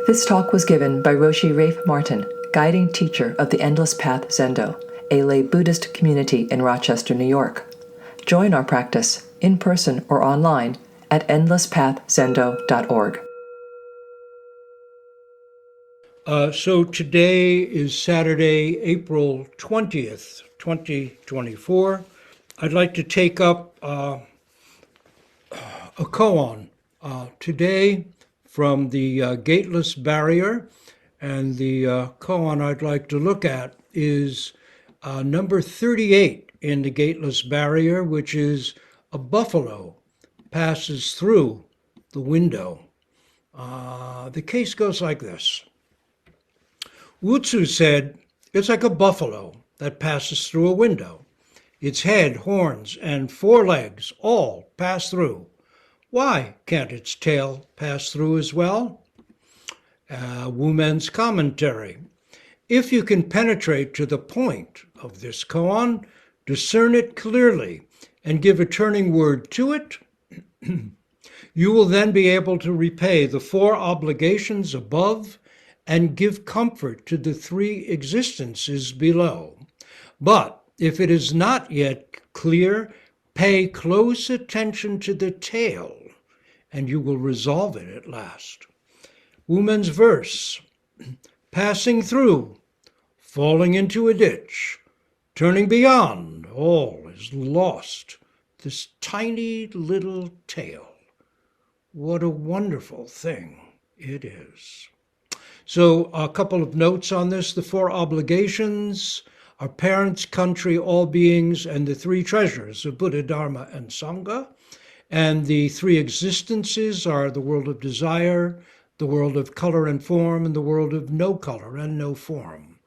This talk was given by Roshi Rafe Martin, guiding teacher of the Endless Path Zendo, a lay Buddhist community in Rochester, New York. Join our practice, in person or online, at endlesspathzendo.org. So today is Saturday, April 20th, 2024. I'd like to take up a koan today from the Gateless Barrier, and the koan I'd like to look at is number 38 in the Gateless Barrier, which is a buffalo passes through the window. The case goes like this. Wu-tsu said, "It's like a buffalo that passes through a window. Its head, horns, and four legs all pass through. Why can't its tail pass through as well?" Wu-men's commentary. If you can penetrate to the point of this koan, discern it clearly, and give a turning word to it, you will then be able to repay the four obligations above and give comfort to the three existences below. But if it is not yet clear, pay close attention to the tail, and you will resolve it at last. Woman's verse, passing through, falling into a ditch, turning beyond, all is lost. This tiny little tail. What a wonderful thing it is. So a couple of notes on this. The four obligations are parents, country, all beings, and the three treasures of Buddha, Dharma, and Sangha. And the three existences are the world of desire, the world of color and form, and the world of no color and no form.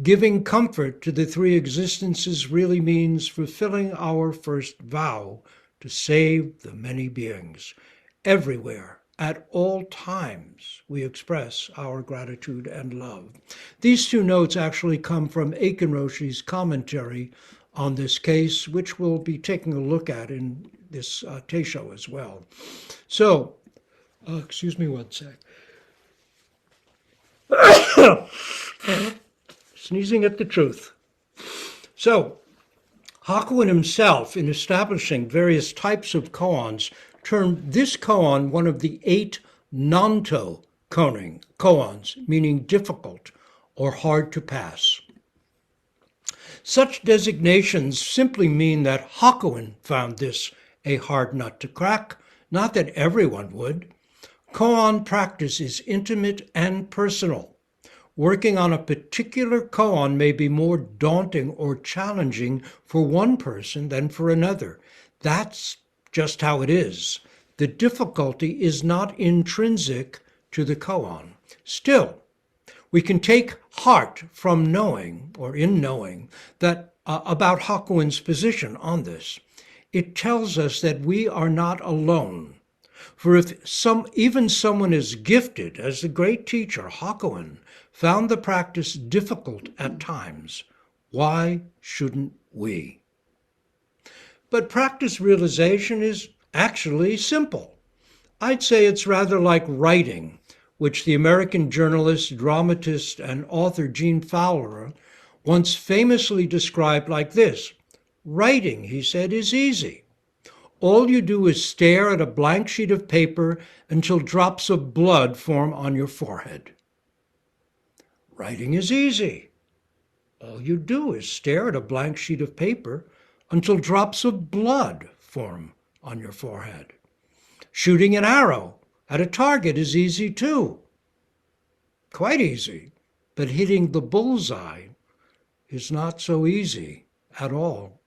Giving comfort to the three existences really means fulfilling our first vow to save the many beings. Everywhere, at all times, we express our gratitude and love. These two notes actually come from Aiken Roshi's commentary on this case, which we'll be taking a look at in this Teisho as well. So, excuse me one sec. Sneezing at the truth. So, Hakuin himself, in establishing various types of koans, termed this koan one of the 8 nanto koans, meaning difficult or hard to pass. Such designations simply mean that Hakuin found this a hard nut to crack, not that everyone would. Koan practice is intimate and personal. Working on a particular koan may be more daunting or challenging for one person than for another. That's just how it is. The difficulty is not intrinsic to the koan. Still, we can take heart from knowing, or in knowing, that about Hakuin's position on this. It tells us that we are not alone. For if even someone as gifted as the great teacher Hakuin found the practice difficult at times, why shouldn't we? But practice realization is actually simple. I'd say it's rather like writing, which the American journalist, dramatist, and author Gene Fowler once famously described like this. Writing, he said, is easy. All you do is stare at a blank sheet of paper until drops of blood form on your forehead. Writing is easy. All you do is stare at a blank sheet of paper until drops of blood form on your forehead. Shooting an arrow at a target is easy too. Quite easy, but hitting the bullseye is not so easy at all.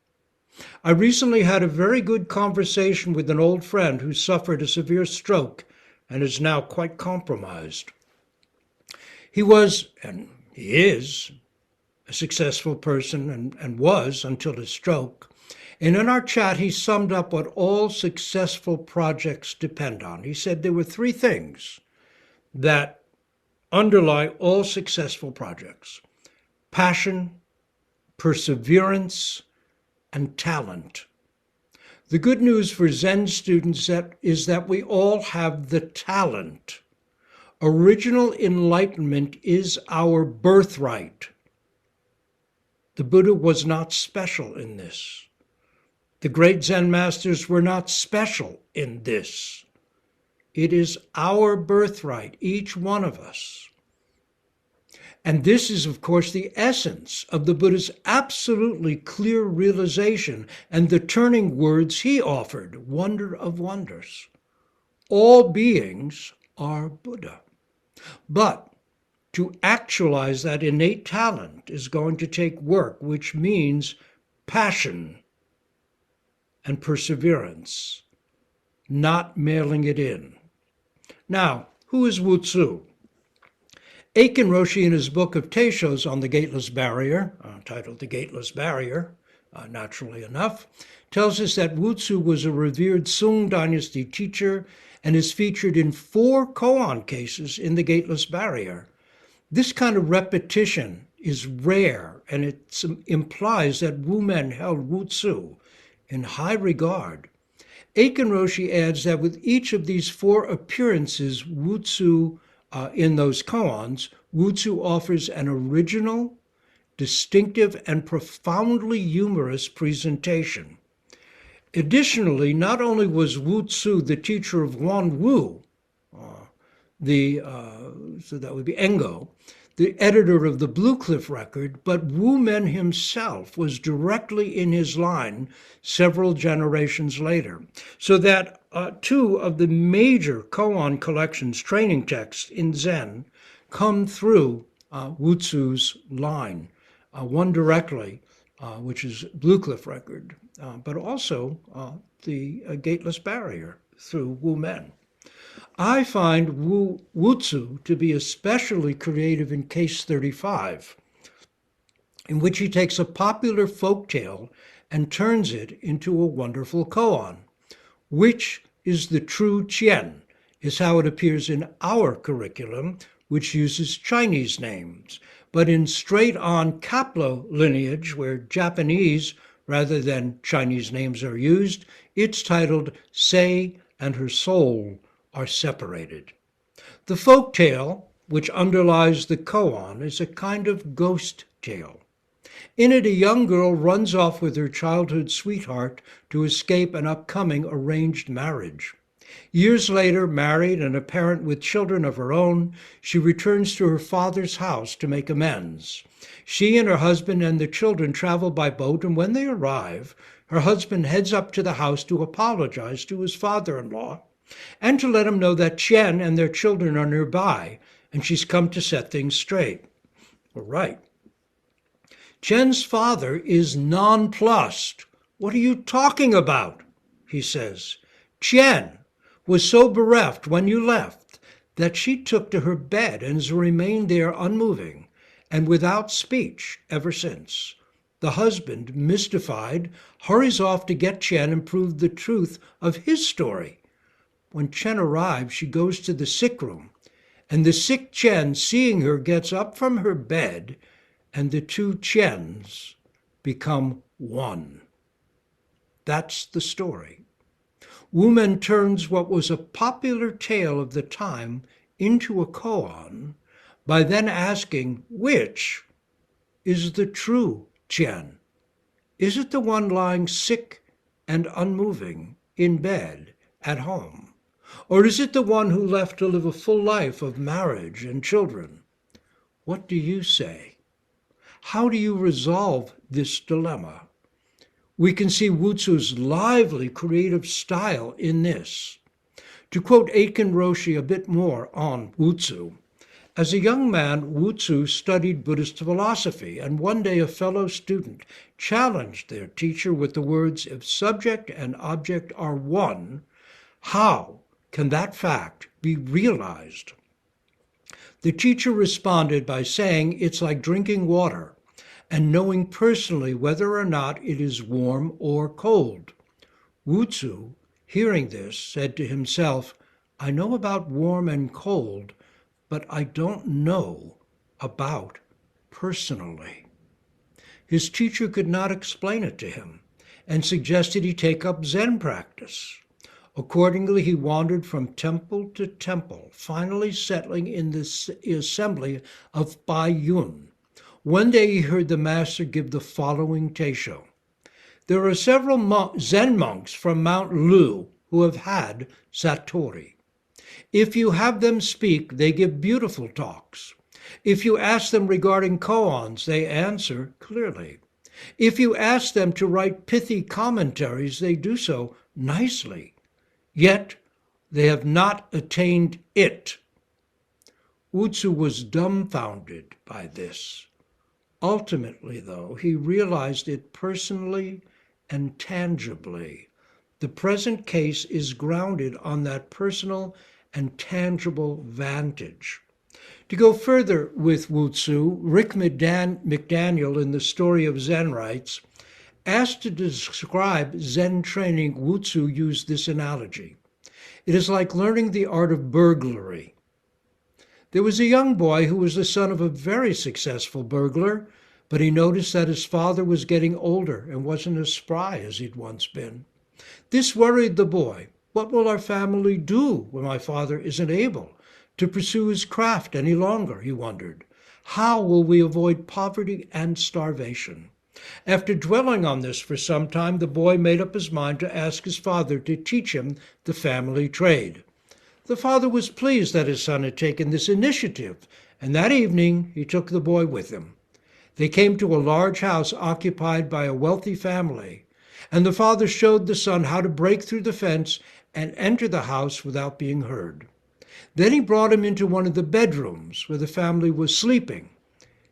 I recently had a very good conversation with an old friend who suffered a severe stroke and is now quite compromised. He was, and he is, a successful person and was until his stroke. And in our chat, he summed up what all successful projects depend on. He said there were 3 things that underlie all successful projects: passion, perseverance, and talent. The good news for Zen students is that we all have the talent. Original enlightenment is our birthright. The Buddha was not special in this. The great Zen masters were not special in this. It is our birthright, each one of us. And this is, of course, the essence of the Buddha's absolutely clear realization and the turning words he offered, wonder of wonders. All beings are Buddha. But to actualize that innate talent is going to take work, which means passion and perseverance, not mailing it in. Now, who is Wu-tsu? Aiken Roshi, in his book of Teishos on the Gateless Barrier, titled The Gateless Barrier, naturally enough, tells us that Wu-tsu was a revered Sung Dynasty teacher and is featured in 4 koan cases in the Gateless Barrier. This kind of repetition is rare, and it implies that Wu men held Wu-tsu in high regard. Aiken Roshi adds that with each of these 4 appearances Wu-tsu in those koans, Wu-tsu offers an original, distinctive, and profoundly humorous presentation. Additionally, not only was Wu-tsu the teacher of Wan Wu, so that would be Engo, the editor of the Blue Cliff Record, but Wu Men himself was directly in his line several generations later. So that 2 of the major koan collections, training texts in Zen, come through Wu-tsu's line. One directly, which is Blue Cliff Record, but also the Gateless Barrier through Wu Men. I find Wu-tsu to be especially creative in case 35, in which he takes a popular folk tale and turns it into a wonderful koan. Which is the true Qian, is how it appears in our curriculum, which uses Chinese names. But in straight-on Kaplo lineage, where Japanese rather than Chinese names are used, it's titled Sei and Her Soul Are Separated. The folk tale, which underlies the koan, is a kind of ghost tale. In it, a young girl runs off with her childhood sweetheart to escape an upcoming arranged marriage. Years later, married and a parent with children of her own, she returns to her father's house to make amends. She and her husband and the children travel by boat, and when they arrive, her husband heads up to the house to apologize to his father-in-law and to let him know that Qian and their children are nearby, and she's come to set things straight. All right. Qian's father is nonplussed. "What are you talking about?" he says. "Qian was so bereft when you left that she took to her bed and has remained there unmoving and without speech ever since." The husband, mystified, hurries off to get Qian and prove the truth of his story. When Qian arrives, she goes to the sick room, and the sick Qian, seeing her, gets up from her bed, and the 2 Qians become one. That's the story. Wu Men turns what was a popular tale of the time into a koan by then asking, which is the true Qian? Is it the one lying sick and unmoving in bed at home? Or is it the one who left to live a full life of marriage and children? What do you say? How do you resolve this dilemma? We can see Wu-tsu's lively creative style in this. To quote Aiken Roshi a bit more on Wu-tsu, as a young man, Wu-tsu studied Buddhist philosophy, and one day a fellow student challenged their teacher with the words, "If subject and object are one, how can that fact be realized?" The teacher responded by saying, "It's like drinking water and knowing personally whether or not it is warm or cold." Wu-tsu, hearing this, said to himself, "I know about warm and cold, but I don't know about personally." His teacher could not explain it to him and suggested he take up Zen practice. Accordingly, he wandered from temple to temple, finally settling in the assembly of Baiyun. One day he heard the master give the following teisho. There are several Zen monks from Mount Lu who have had satori. If you have them speak, they give beautiful talks. If you ask them regarding koans, they answer clearly. If you ask them to write pithy commentaries, they do so nicely. Yet they have not attained it. Wu-tsu was dumbfounded by this. Ultimately, though, he realized it personally and tangibly. The present case is grounded on that personal and tangible vantage. To go further with Wu-tsu, Rick McDaniel in The Story of Zen writes, asked to describe Zen training, Wu-tsu used this analogy. It is like learning the art of burglary. There was a young boy who was the son of a very successful burglar, but he noticed that his father was getting older and wasn't as spry as he'd once been. This worried the boy. What will our family do when my father isn't able to pursue his craft any longer, he wondered. How will we avoid poverty and starvation? After dwelling on this for some time, the boy made up his mind to ask his father to teach him the family trade. The father was pleased that his son had taken this initiative, and that evening he took the boy with him. They came to a large house occupied by a wealthy family, and the father showed the son how to break through the fence and enter the house without being heard. Then he brought him into one of the bedrooms where the family was sleeping.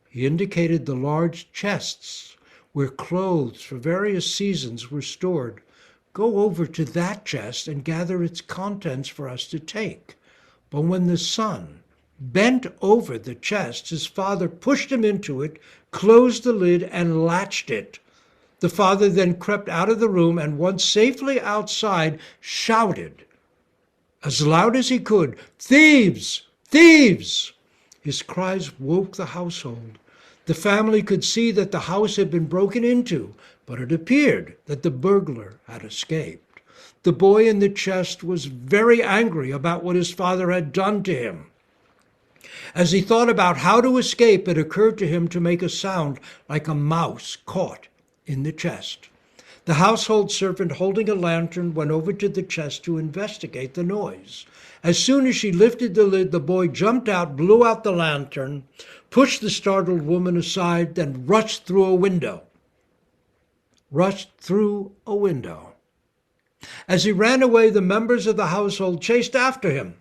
He indicated the large chests where clothes for various seasons were stored. Go over to that chest and gather its contents for us to take. But when the son bent over the chest, his father pushed him into it, closed the lid, and latched it. The father then crept out of the room and, once safely outside, shouted as loud as he could, "Thieves! Thieves!" His cries woke the household. The family could see that the house had been broken into, but it appeared that the burglar had escaped. The boy in the chest was very angry about what his father had done to him. As he thought about how to escape, it occurred to him to make a sound like a mouse caught in the chest. The household servant holding a lantern went over to the chest to investigate the noise. As soon as she lifted the lid, the boy jumped out, blew out the lantern, pushed the startled woman aside, then rushed through a window. As he ran away, the members of the household chased after him.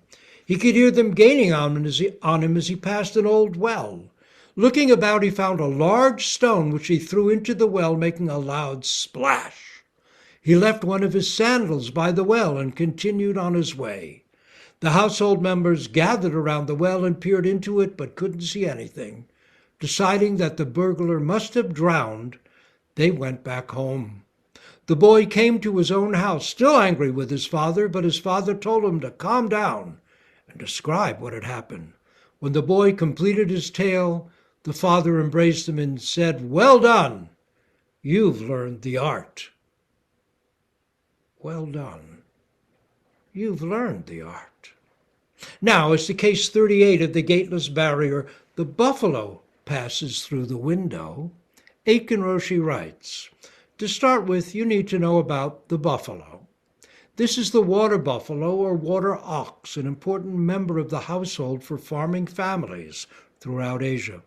He could hear them gaining on him as he passed an old well. Looking about, he found a large stone which he threw into the well, making a loud splash. He left one of his sandals by the well and continued on his way. The household members gathered around the well and peered into it, but couldn't see anything. Deciding that the burglar must have drowned, they went back home. The boy came to his own house, still angry with his father, but his father told him to calm down and describe what had happened. When the boy completed his tale, the father embraced him and said, "Well done. You've learned the art." Well done. You've learned the art. Now, as to case 38 of the Gateless Barrier, the buffalo passes through the window. Aiken Roshi writes, to start with, you need to know about the buffalo. This is the water buffalo or water ox, an important member of the household for farming families throughout Asia.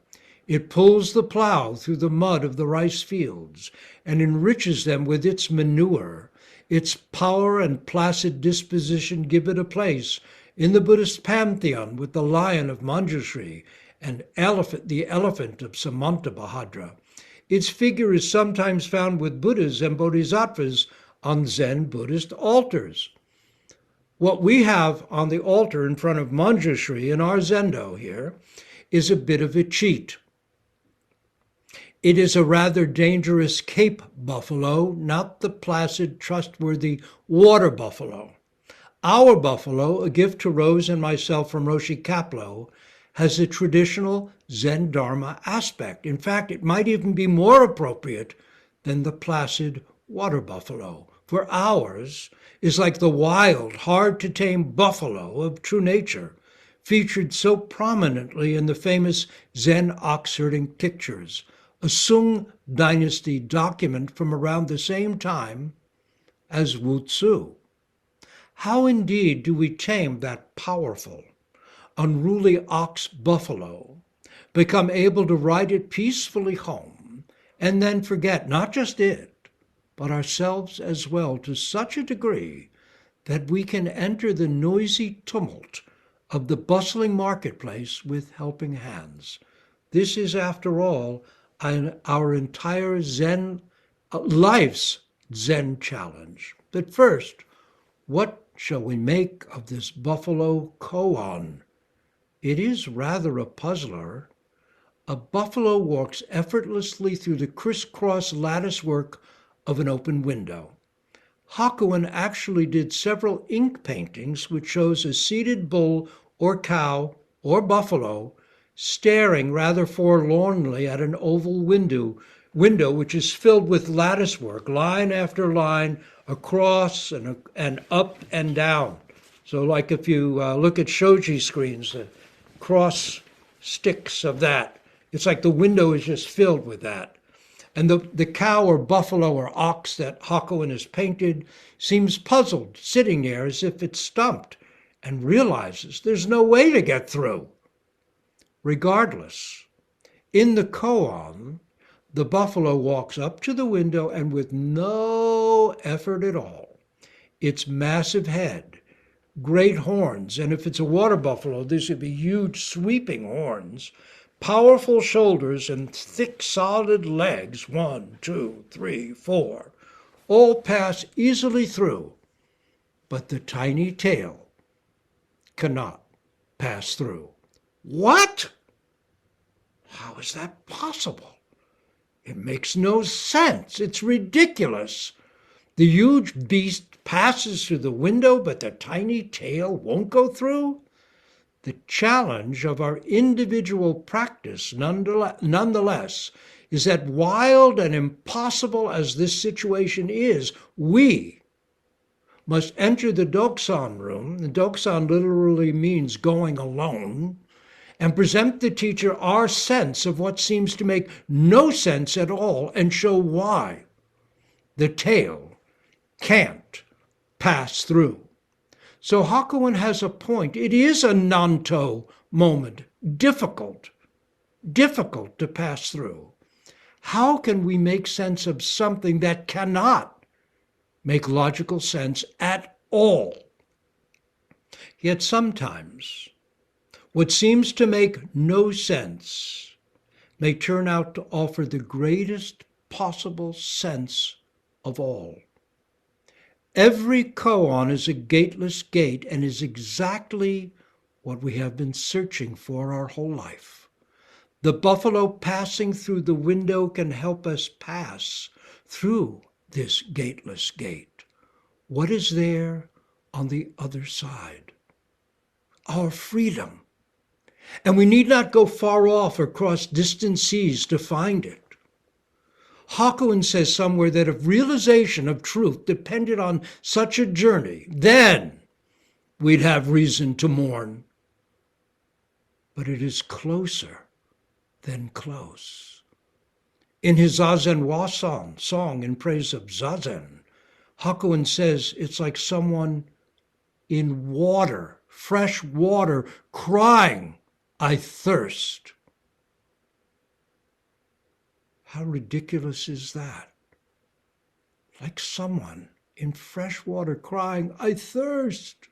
It pulls the plow through the mud of the rice fields and enriches them with its manure. Its power and placid disposition give it a place in the Buddhist pantheon with the lion of Manjushri and the elephant of Samantabhadra. Its figure is sometimes found with Buddhas and Bodhisattvas on Zen Buddhist altars. What we have on the altar in front of Manjushri in our Zendo here is a bit of a cheat. It is a rather dangerous Cape buffalo, not the placid, trustworthy water buffalo. Our buffalo, a gift to Rose and myself from Roshi Kapleau, has a traditional Zen Dharma aspect. In fact, it might even be more appropriate than the placid water buffalo. for ours is like the wild, hard-to-tame buffalo of true nature, featured so prominently in the famous Zen ox herding pictures, a Sung dynasty document from around the same time as Wu-tsu. How indeed do we tame that powerful, unruly ox buffalo, become able to ride it peacefully home, and then forget not just it, but ourselves as well, to such a degree that we can enter the noisy tumult of the bustling marketplace with helping hands. This is, after all, our entire life's Zen challenge. But first, what shall we make of this buffalo koan? It is rather a puzzler. A buffalo walks effortlessly through the crisscross lattice work of an open window. Hakuin actually did several ink paintings which shows a seated bull or cow or buffalo staring rather forlornly at an oval window which is filled with lattice work, line after line, across and up and down. So like if you look at shoji screens, the cross sticks of that, it's like the window is just filled with that. And the cow or buffalo or ox that Hakuin has painted seems puzzled, sitting there as if it's stumped, and realizes there's no way to get through. Regardless, in the koan, the buffalo walks up to the window and with no effort at all, its massive head, great horns, and if it's a water buffalo, these would be huge sweeping horns, powerful shoulders and thick solid legs, 1, 2, 3, 4, all pass easily through, but the tiny tail cannot pass through. What? How is that possible? It makes no sense. It's ridiculous. The huge beast passes through the window, but the tiny tail won't go through? The challenge of our individual practice, nonetheless, is that wild and impossible as this situation is, we must enter the Doksan room. The Doksan literally means going alone, and present the teacher our sense of what seems to make no sense at all and show why the tail can't pass through. So Hakuin has a point. It is a nanto moment, difficult to pass through. How can we make sense of something that cannot make logical sense at all? Yet sometimes what seems to make no sense may turn out to offer the greatest possible sense of all. Every koan is a gateless gate and is exactly what we have been searching for our whole life. The buffalo passing through the window can help us pass through this gateless gate. What is there on the other side? Our freedom. And we need not go far off or cross distant seas to find it. Hakuin says somewhere that if realization of truth depended on such a journey, then we'd have reason to mourn. But it is closer than close. In his Zazen Wasan song in praise of Zazen, Hakuin says it's like someone in water, fresh water, crying, "I thirst." How ridiculous is that? Like someone in fresh water crying, "I thirst."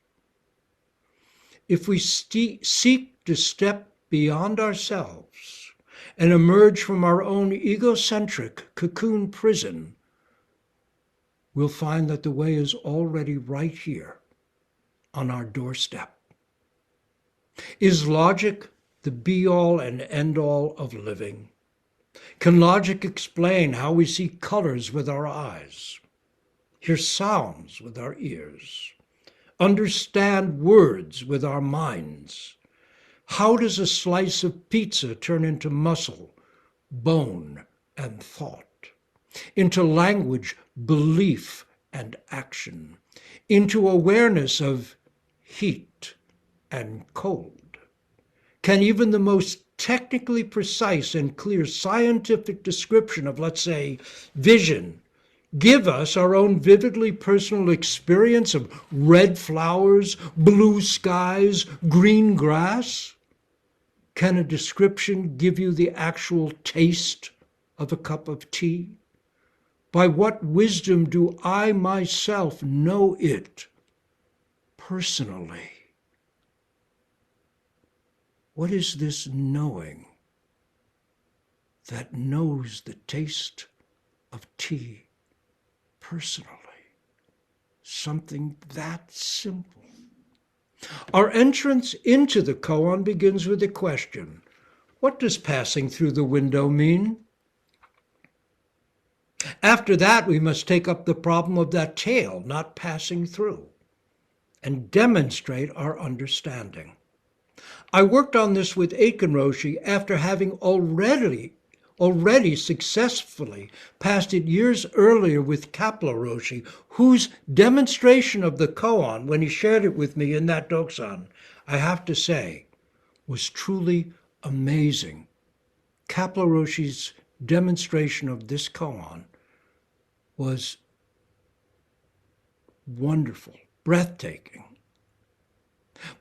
If we seek to step beyond ourselves and emerge from our own egocentric cocoon prison, we'll find that the way is already right here on our doorstep. Is logic the be-all and end-all of living? Can logic explain how we see colors with our eyes, hear sounds with our ears, understand words with our minds? How does a slice of pizza turn into muscle, bone, and thought, into language, belief, and action, into awareness of heat and cold? Can even the most technically precise and clear scientific description of, let's say, vision give us our own vividly personal experience of red flowers, blue skies, green grass? Can a description give you the actual taste of a cup of tea? By what wisdom do I myself know it personally? What is this knowing that knows the taste of tea personally? Something that simple. Our entrance into the koan begins with a question. What does passing through the window mean? After that, we must take up the problem of that tail not passing through and demonstrate our understanding. I worked on this with Aiken Roshi after having already successfully passed it years earlier with Kapla Roshi, whose demonstration of the koan, when he shared it with me in that doksan, I have to say, was truly amazing. Kapla Roshi's demonstration of this koan was wonderful, breathtaking.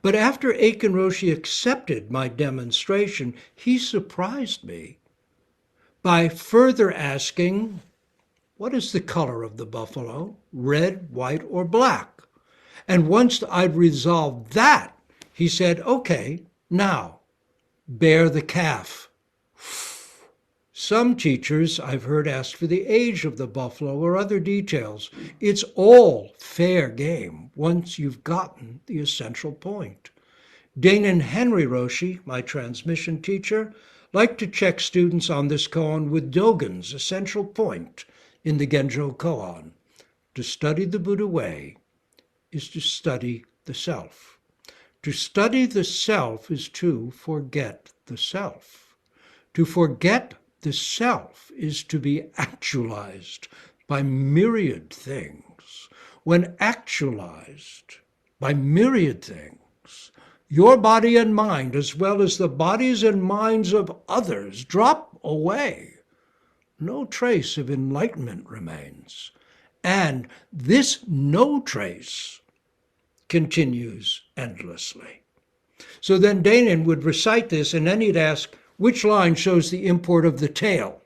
But after Aiken Roshi accepted my demonstration, he surprised me by further asking, what is the color of the buffalo, red, white, or black? And once I'd resolved that, he said, okay, now, bear the calf. Some teachers I've heard ask for the age of the buffalo or other details. It's all fair game once you've gotten the essential point. Dane and Henry Roshi, my transmission teacher, like to check students on this koan with Dogen's essential point in the Genjo koan. To study the Buddha way is to study the self. To study the self is to forget the self. To forget the self is to be actualized by myriad things. When actualized by myriad things, your body and mind, as well as the bodies and minds of others, drop away. No trace of enlightenment remains. And this no trace continues endlessly. So then Danon would recite this, and then he'd ask, which line shows the import of the tail?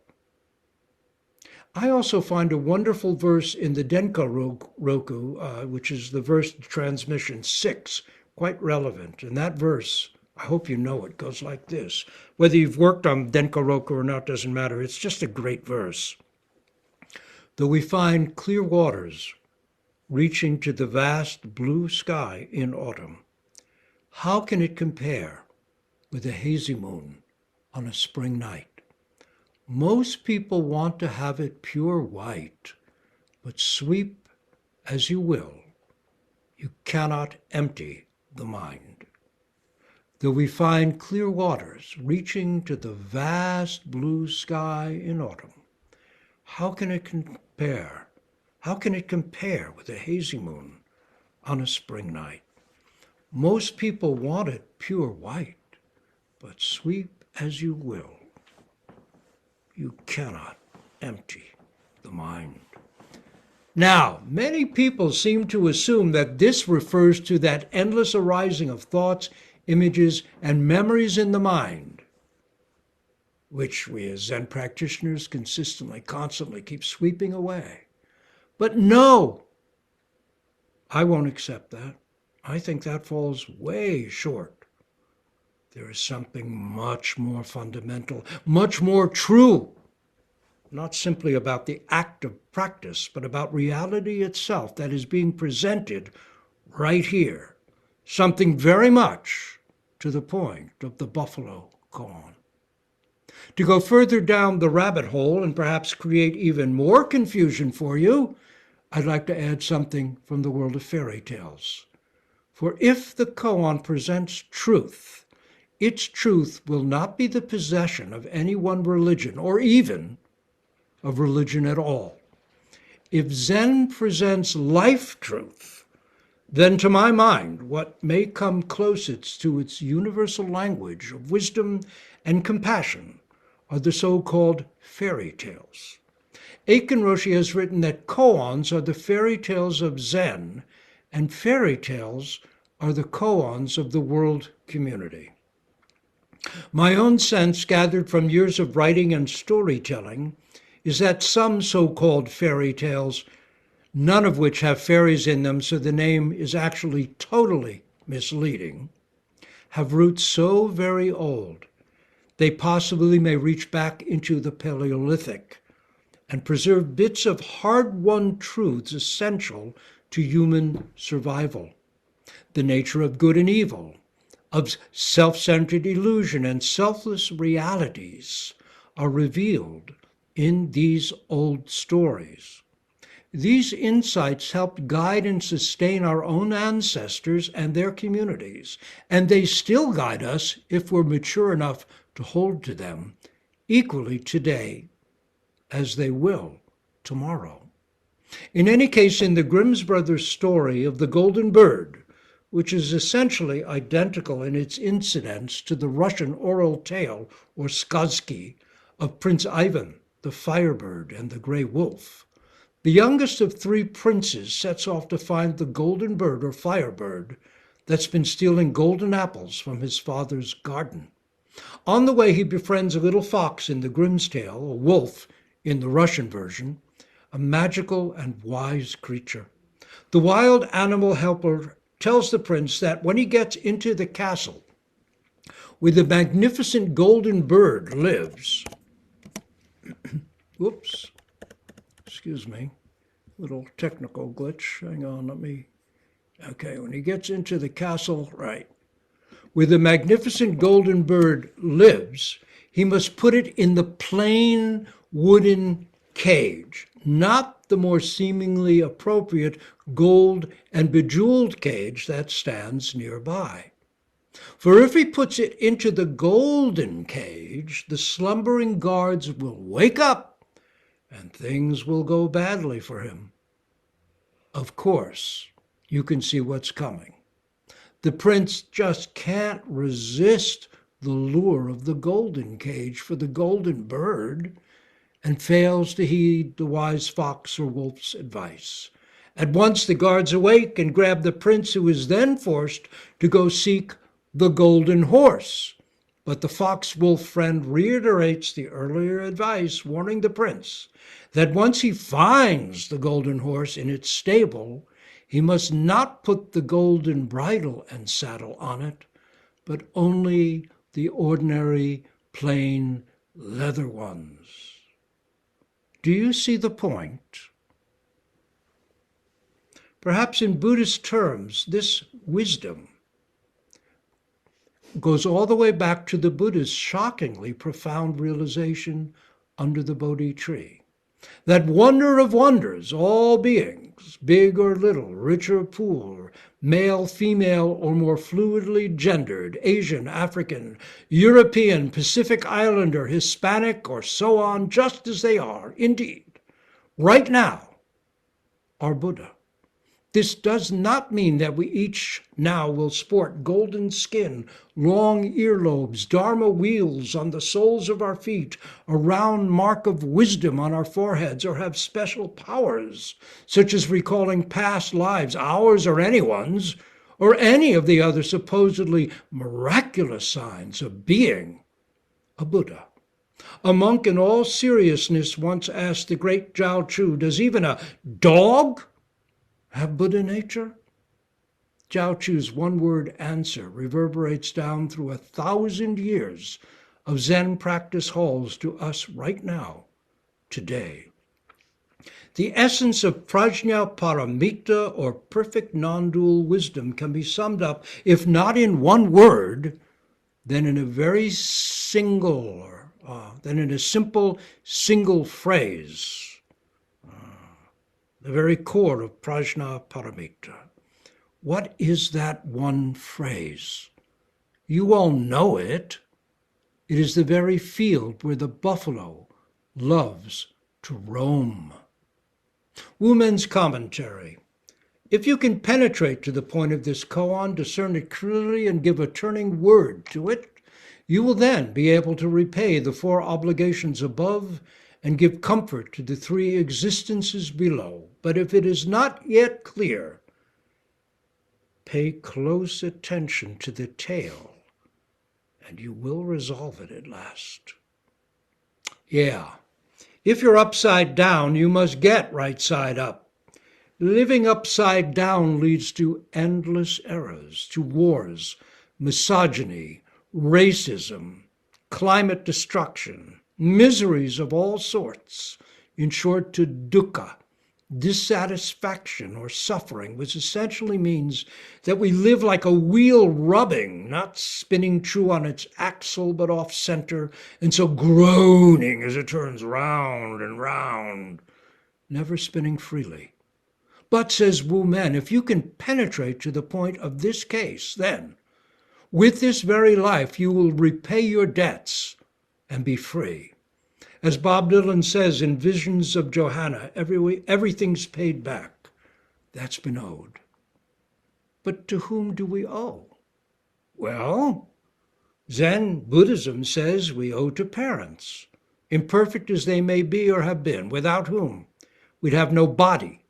I also find a wonderful verse in the Denko Roku, which is the verse transmission 6, quite relevant. And that verse, I hope you know it, goes like this. Whether you've worked on Denko Roku or not doesn't matter. It's just a great verse. Though we find clear waters reaching to the vast blue sky in autumn, how can it compare with a hazy moon on a spring night? Most people want to have it pure white, but sweep as you will, you cannot empty the mind. Though we find clear waters reaching to the vast blue sky in autumn, how can it compare? How can it compare with a hazy moon on a spring night? Most people want it pure white, but sweep as you will, you cannot empty the mind. Now, many people seem to assume that this refers to that endless arising of thoughts, images, and memories in the mind, which we as Zen practitioners constantly keep sweeping away. But no, I won't accept that. I think that falls way short. There is something much more fundamental, much more true, not simply about the act of practice, but about reality itself that is being presented right here. Something very much to the point of the buffalo koan. To go further down the rabbit hole and perhaps create even more confusion for you, I'd like to add something from the world of fairy tales. For if the koan presents truth, its truth will not be the possession of any one religion, or even of religion at all. If Zen presents life truth, then to my mind, what may come closest to its universal language of wisdom and compassion are the so-called fairy tales. Aiken Roshi has written that koans are the fairy tales of Zen, and fairy tales are the koans of the world community. My own sense, gathered from years of writing and storytelling, is that some so-called fairy tales, none of which have fairies in them, so the name is actually totally misleading, have roots so very old they possibly may reach back into the Paleolithic and preserve bits of hard-won truths essential to human survival. The nature of good and evil, of self-centered illusion and selfless realities are revealed in these old stories. These insights helped guide and sustain our own ancestors and their communities, and they still guide us if we're mature enough to hold to them, equally today as they will tomorrow. In any case, in the Grimm brothers' story of the Golden Bird, which is essentially identical in its incidents to the Russian oral tale, or сказки, of Prince Ivan, the Firebird, and the Grey Wolf, the youngest of three princes sets off to find the golden bird, or firebird, that's been stealing golden apples from his father's garden. On the way, he befriends a little fox in the Grimm's tale, a wolf in the Russian version, a magical and wise creature. The wild animal helper tells the prince that when he gets into the castle where the magnificent golden bird lives, whoops, excuse me, little technical glitch. Hang on, okay, when he gets into the castle, right, where the magnificent golden bird lives, he must put it in the plain wooden cage, not the more seemingly appropriate gold and bejeweled cage that stands nearby. For if he puts it into the golden cage, the slumbering guards will wake up and things will go badly for him. Of course, you can see what's coming. The prince just can't resist the lure of the golden cage for the golden bird and fails to heed the wise fox or wolf's advice. At once the guards awake and grab the prince, who is then forced to go seek the golden horse. But the fox-wolf friend reiterates the earlier advice, warning the prince that once he finds the golden horse in its stable, he must not put the golden bridle and saddle on it, but only the ordinary, plain leather ones. Do you see the point? Perhaps in Buddhist terms, this wisdom goes all the way back to the Buddha's shockingly profound realization under the Bodhi tree. That wonder of wonders, all beings, big or little, rich or poor, male, female, or more fluidly gendered, Asian, African, European, Pacific Islander, Hispanic, or so on, just as they are, indeed, right now, are Buddha. This does not mean that we each now will sport golden skin, long earlobes, dharma wheels on the soles of our feet, a round mark of wisdom on our foreheads, or have special powers, such as recalling past lives, ours or anyone's, or any of the other supposedly miraculous signs of being a Buddha. A monk in all seriousness once asked the great Zhao-chu, "Does even a dog have Buddha nature?" Zhao-chu's one-word answer reverberates down through 1,000 years of Zen practice halls to us right now, today. The essence of prajna paramita, or perfect non-dual wisdom, can be summed up, if not in one word, then in a simple single phrase. The very core of prajna paramita. What is that one phrase? You all know it. It is the very field where the buffalo loves to roam. Wu Men's commentary. If you can penetrate to the point of this koan, discern it clearly, and give a turning word to it, you will then be able to repay the 4 obligations above and give comfort to the 3 existences below. But if it is not yet clear, pay close attention to the tail, and you will resolve it at last. Yeah, if you're upside down, you must get right side up. Living upside down leads to endless errors, to wars, misogyny, racism, climate destruction, miseries of all sorts, in short, to dukkha, dissatisfaction or suffering, which essentially means that we live like a wheel rubbing, not spinning true on its axle but off center, and so groaning as it turns round and round, never spinning freely. But, says Wu Men, if you can penetrate to the point of this case, then, with this very life, you will repay your debts and be free. As Bob Dylan says in Visions of Johanna, everything's paid back. That's been owed. But to whom do we owe? Well, Zen Buddhism says we owe to parents, imperfect as they may be or have been, without whom we'd have no body,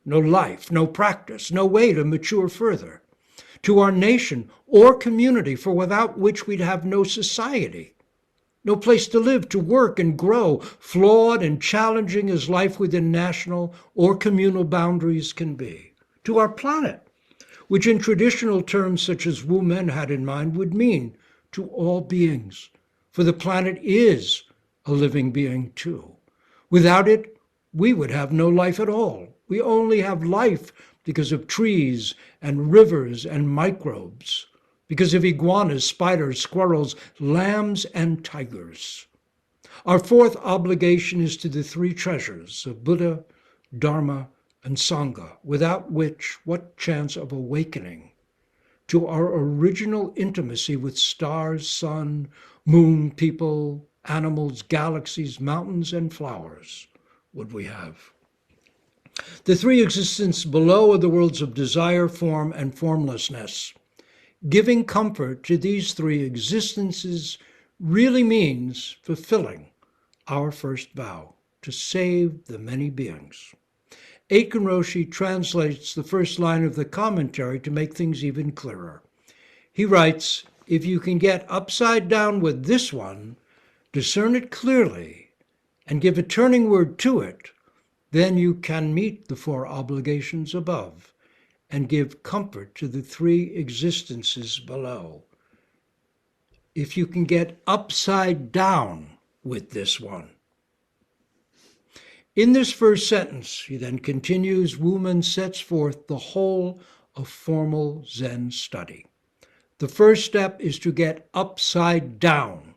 no life, no practice, no way to mature further. To our nation or community, for without which we'd have no society, no place to live, to work and grow, flawed and challenging as life within national or communal boundaries can be. To our planet, which in traditional terms such as Wu Men had in mind would mean to all beings, for the planet is a living being too. Without it, we would have no life at all. We only have life because of trees and rivers and microbes, because of iguanas, spiders, squirrels, lambs, and tigers. Our 4th obligation is to the 3 treasures of Buddha, Dharma, and Sangha, without which what chance of awakening to our original intimacy with stars, sun, moon, people, animals, galaxies, mountains, and flowers would we have? The 3 existences below are the worlds of desire, form, and formlessness. Giving comfort to these 3 existences really means fulfilling our first vow, to save the many beings. Aiken Roshi translates the first line of the commentary to make things even clearer. He writes, if you can get upside down with this one, discern it clearly, and give a turning word to it, then you can meet the 4 obligations above and give comfort to the 3 existences below. If you can get upside down with this one. In this first sentence, he then continues, Wu Men sets forth the whole of formal Zen study. The first step is to get upside down,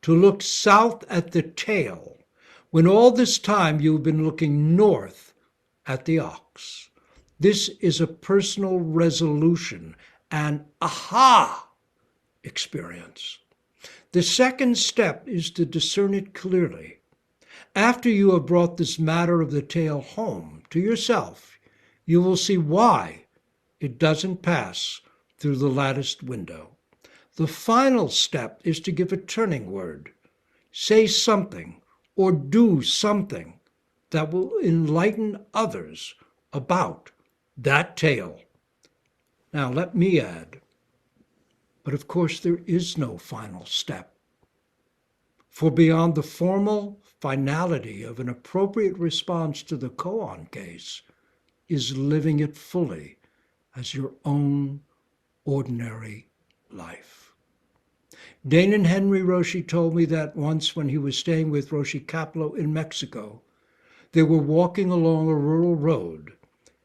to look south at the tail, when all this time you've been looking north at the ox. This is a personal resolution, an aha experience. The second step is to discern it clearly. After you have brought this matter of the tail home to yourself, you will see why it doesn't pass through the latticed window. The final step is to give a turning word. Say something or do something that will enlighten others about that tail. Now let me add, but of course there is no final step. For beyond the formal finality of an appropriate response to the koan case is living it fully as your own ordinary life. Danon Henry Roshi told me that once when he was staying with Roshi Kapleau in Mexico, they were walking along a rural road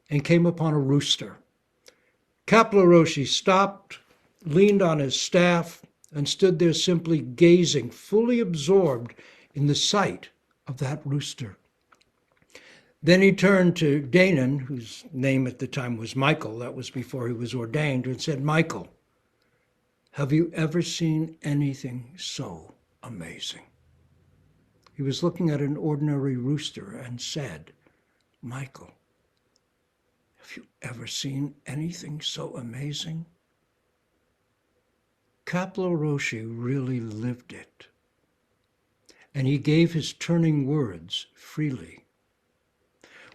and came upon a rooster. Kapleau Roshi stopped, leaned on his staff, and stood there simply gazing, fully absorbed in the sight of that rooster. Then he turned to Danon, whose name at the time was Michael, that was before he was ordained, and said, Michael, have you ever seen anything so amazing? He was looking at an ordinary rooster and said, Michael, have you ever seen anything so amazing? Kapleau Roshi really lived it, and he gave his turning words freely.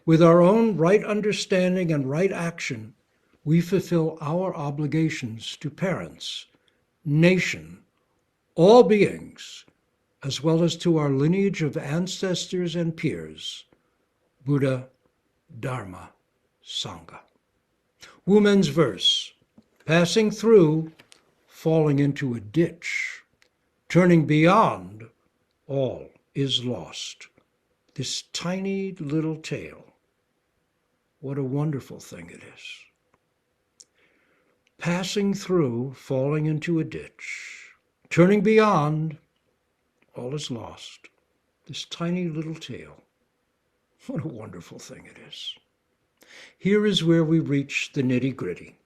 With our own right understanding and right action, we fulfill our obligations to parents, nation, all beings, as well as to our lineage of ancestors and peers, Buddha, Dharma, Sangha. Wu-men's verse, passing through, falling into a ditch, turning beyond, all is lost. This tiny little tail, what a wonderful thing it is. Passing through, falling into a ditch, turning beyond, all is lost. This tiny little tail, what a wonderful thing it is. Here is where we reach the nitty-gritty.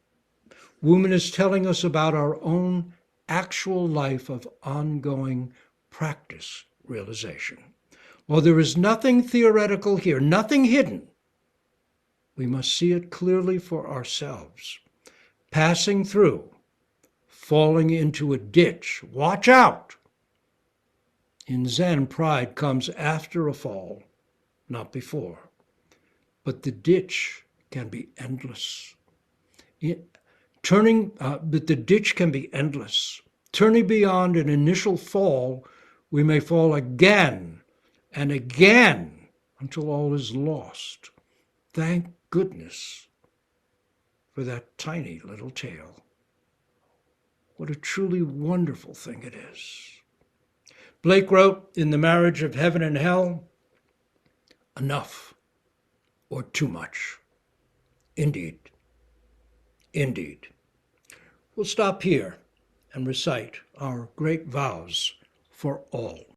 Wu-men is telling us about our own actual life of ongoing practice realization. While there is nothing theoretical here, nothing hidden, we must see it clearly for ourselves. Passing through, falling into a ditch, watch out! In Zen, pride comes after a fall, not before. But the ditch can be endless. But the ditch can be endless. Turning beyond an initial fall, we may fall again and again until all is lost. Thank goodness for that tiny little tail. What a truly wonderful thing it is. Blake wrote in The Marriage of Heaven and Hell, enough or too much. Indeed. Indeed. We'll stop here and recite our great vows for all.